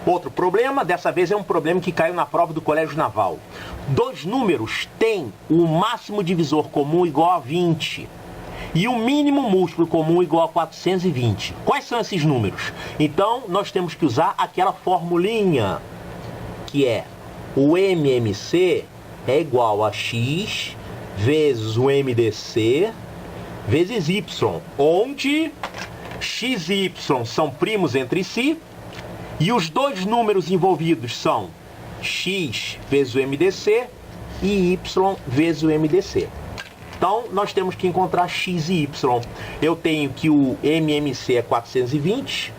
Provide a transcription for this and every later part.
Outro problema, dessa vez é um problema que caiu na prova do Colégio Naval. Dois números têm o máximo divisor comum igual a 20 e o mínimo múltiplo comum igual a 420. Quais são esses números? Então, nós temos que usar aquela formulinha, que é o MMC é igual a X vezes o MDC vezes Y, onde X e Y são primos entre si, e os dois números envolvidos são X vezes o MDC e Y vezes o MDC. Então, nós temos que encontrar X e Y. Eu tenho que o MMC é 420,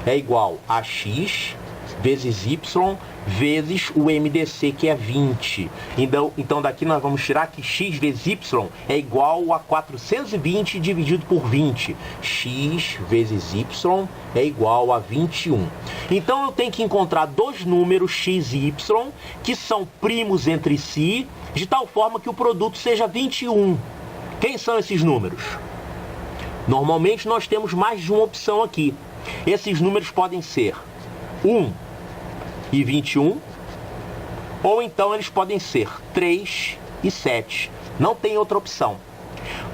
é igual a X vezes Y vezes o MDC, que é 20. Então daqui nós vamos tirar que X vezes Y é igual a 420 dividido por 20. X vezes Y é igual a 21. Então eu tenho que encontrar dois números X e Y que são primos entre si, de tal forma que o produto seja 21. Quem são esses números? Normalmente nós temos mais de uma opção aqui. Esses números podem ser 1 e 21, ou então eles podem ser 3 e 7. Não tem outra opção.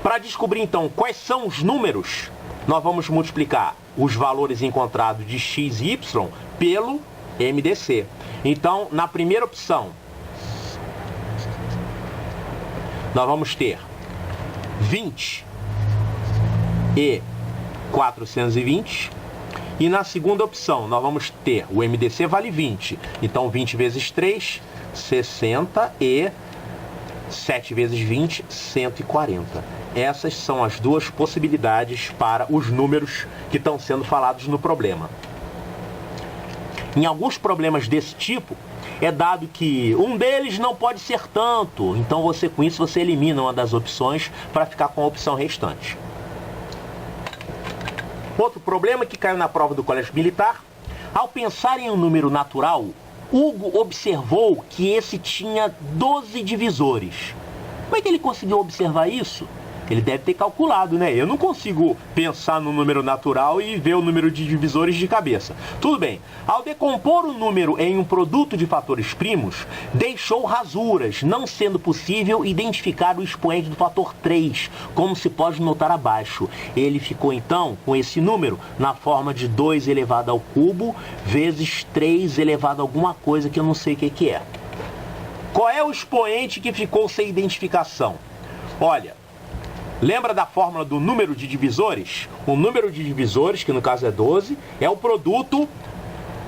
Para descobrir então quais são os números, nós vamos multiplicar os valores encontrados de X e Y pelo MDC. Então, na primeira opção, nós vamos ter 20 e 420. E na segunda opção, nós vamos ter o MDC vale 20. Então, 20 vezes 3, 60 e 7 vezes 20, 140. Essas são as duas possibilidades para os números que estão sendo falados no problema. Em alguns problemas desse tipo, é dado que um deles não pode ser tanto. Então, com isso, você elimina uma das opções para ficar com a opção restante. Outro problema que caiu na prova do Colégio Militar, ao pensar em um número natural, Hugo observou que esse tinha 12 divisores. Como é que ele conseguiu observar isso? Ele deve ter calculado, né? Eu não consigo pensar no número natural e ver o número de divisores de cabeça. Tudo bem. Ao decompor o número em um produto de fatores primos, deixou rasuras, não sendo possível identificar o expoente do fator 3, como se pode notar abaixo. Ele ficou, então, com esse número na forma de 2 elevado ao cubo vezes 3 elevado a alguma coisa que eu não sei o que é. Qual é o expoente que ficou sem identificação? Olha, lembra da fórmula do número de divisores? O número de divisores, que no caso é 12, é o produto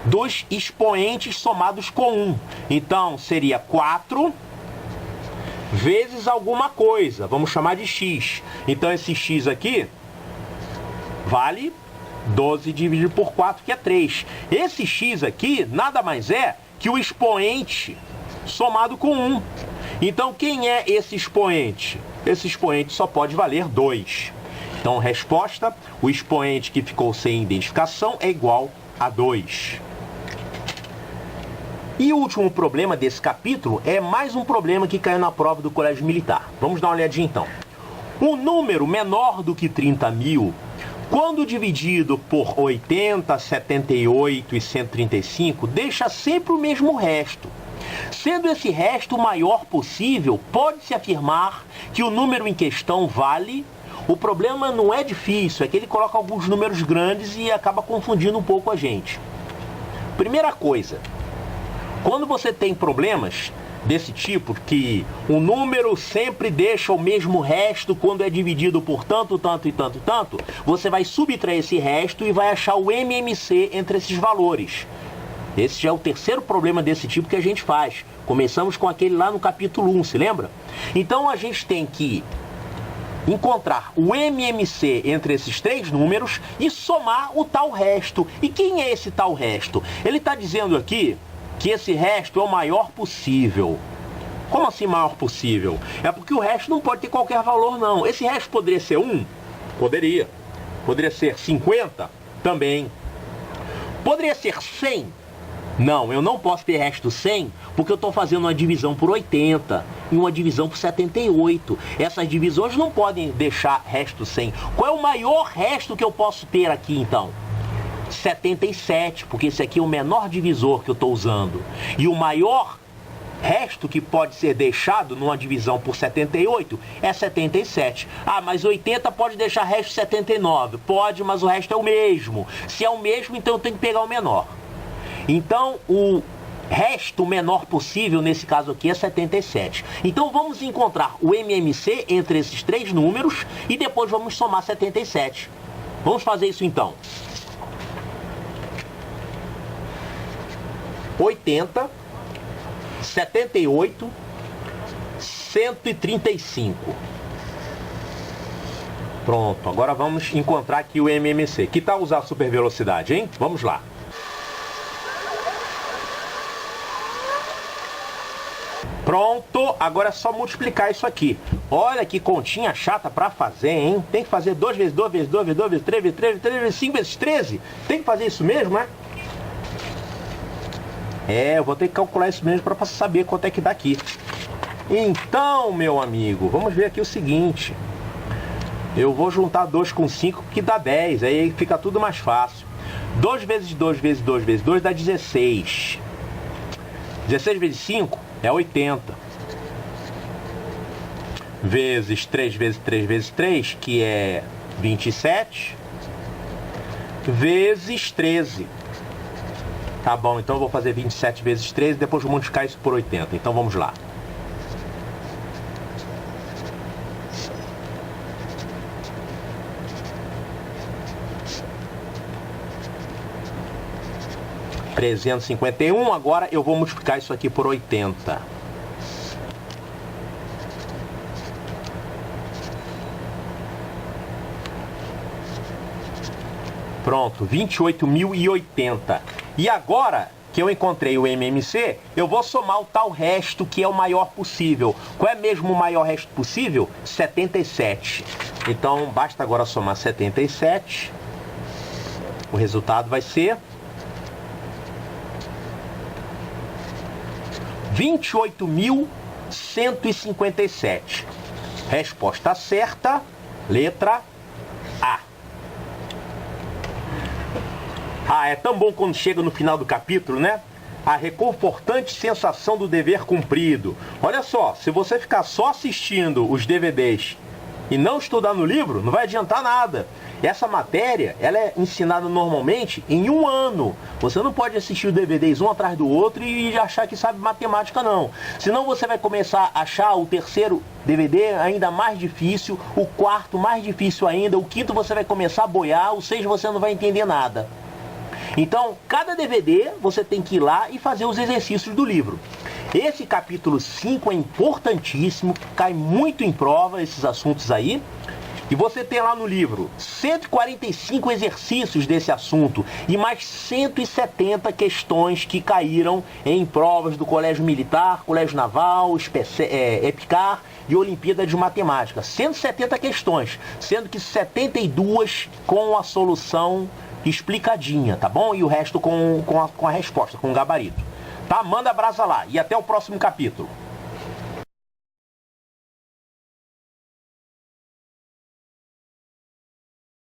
dos expoentes somados com 1. Então, seria 4 vezes alguma coisa. Vamos chamar de x. Então, esse x aqui vale 12 dividido por 4, que é 3. Esse x aqui nada mais é que o expoente somado com 1. Então, quem é esse expoente? Esse expoente só pode valer 2. Então, resposta, o expoente que ficou sem identificação é igual a 2. E o último problema desse capítulo é mais um problema que caiu na prova do Colégio Militar. Vamos dar uma olhadinha então. Um número menor do que 30.000, quando dividido por 80, 78 e 135, deixa sempre o mesmo resto. Sendo esse resto o maior possível, pode-se afirmar que o número em questão vale. O problema não é difícil, é que ele coloca alguns números grandes e acaba confundindo um pouco a gente. Primeira coisa, quando você tem problemas desse tipo, que o número sempre deixa o mesmo resto quando é dividido por tanto, tanto e tanto, tanto, você vai subtrair esse resto e vai achar o MMC entre esses valores. Esse já é o terceiro problema desse tipo que a gente faz. Começamos com aquele lá no capítulo 1, se lembra? Então a gente tem que encontrar o MMC entre esses três números e somar o tal resto. E quem é esse tal resto? Ele está dizendo aqui que esse resto é o maior possível. Como assim maior possível? É porque o resto não pode ter qualquer valor, não. Esse resto poderia ser 1? Poderia. Poderia ser 50? Também. Poderia ser 100? Não, eu não posso ter resto 100 porque eu estou fazendo uma divisão por 80 e uma divisão por 78. Essas divisões não podem deixar resto 100. Qual é o maior resto que eu posso ter aqui, então? 77, porque esse aqui é o menor divisor que eu estou usando. E o maior resto que pode ser deixado numa divisão por 78 é 77. Ah, mas 80 pode deixar resto 79. Pode, mas o resto é o mesmo. Se é o mesmo, então eu tenho que pegar o menor. Então, o resto menor possível, nesse caso aqui, é 77. Então, vamos encontrar o MMC entre esses três números e depois vamos somar 77. Vamos fazer isso então. 80, 78, 135. Pronto, agora vamos encontrar aqui o MMC. Que tal usar a super velocidade, hein? Vamos lá. Pronto, agora é só multiplicar isso aqui. Olha que continha chata pra fazer, hein? Tem que fazer 2 vezes 2 vezes 2 vezes 2 vezes 3 vezes 3 vezes 3 vezes 5 vezes 13. Tem que fazer isso mesmo, né? Eu vou ter que calcular isso mesmo para saber quanto é que dá aqui. Então, meu amigo, vamos ver aqui o seguinte. Eu vou juntar 2 com 5, que dá 10. Aí fica tudo mais fácil. 2 vezes 2 vezes 2 vezes 2 dá 16. 16 vezes 5 é 80. Vezes 3 vezes 3 vezes 3, que é 27. Vezes 13. Tá bom, então eu vou fazer 27 vezes 13 e depois vou multiplicar isso por 80. Então vamos lá. (351), agora eu vou multiplicar isso aqui por 80. Pronto, 28.080. E agora que eu encontrei o MMC, eu vou somar o tal resto que é o maior possível. Qual é mesmo o maior resto possível? 77. Então basta agora somar 77. O resultado vai ser 28.157. Resposta certa, letra A. É tão bom quando chega no final do capítulo, né? A reconfortante sensação do dever cumprido. Olha só, se você ficar só assistindo os DVDs e não estudar no livro, não vai adiantar nada. Essa matéria, ela é ensinada normalmente em um ano. Você não pode assistir os DVDs um atrás do outro e achar que sabe matemática, não. Senão você vai começar a achar o terceiro DVD ainda mais difícil, o quarto mais difícil ainda, o quinto você vai começar a boiar, o sexto você não vai entender nada. Então, cada DVD você tem que ir lá e fazer os exercícios do livro. Esse capítulo 5 é importantíssimo, cai muito em prova esses assuntos aí. E você tem lá no livro 145 exercícios desse assunto e mais 170 questões que caíram em provas do Colégio Militar, Colégio Naval, EPICAR e Olimpíada de Matemática. 170 questões, sendo que 72 com a solução explicadinha, tá bom? E o resto com a resposta, com o gabarito. Tá? Manda brasa lá e até o próximo capítulo.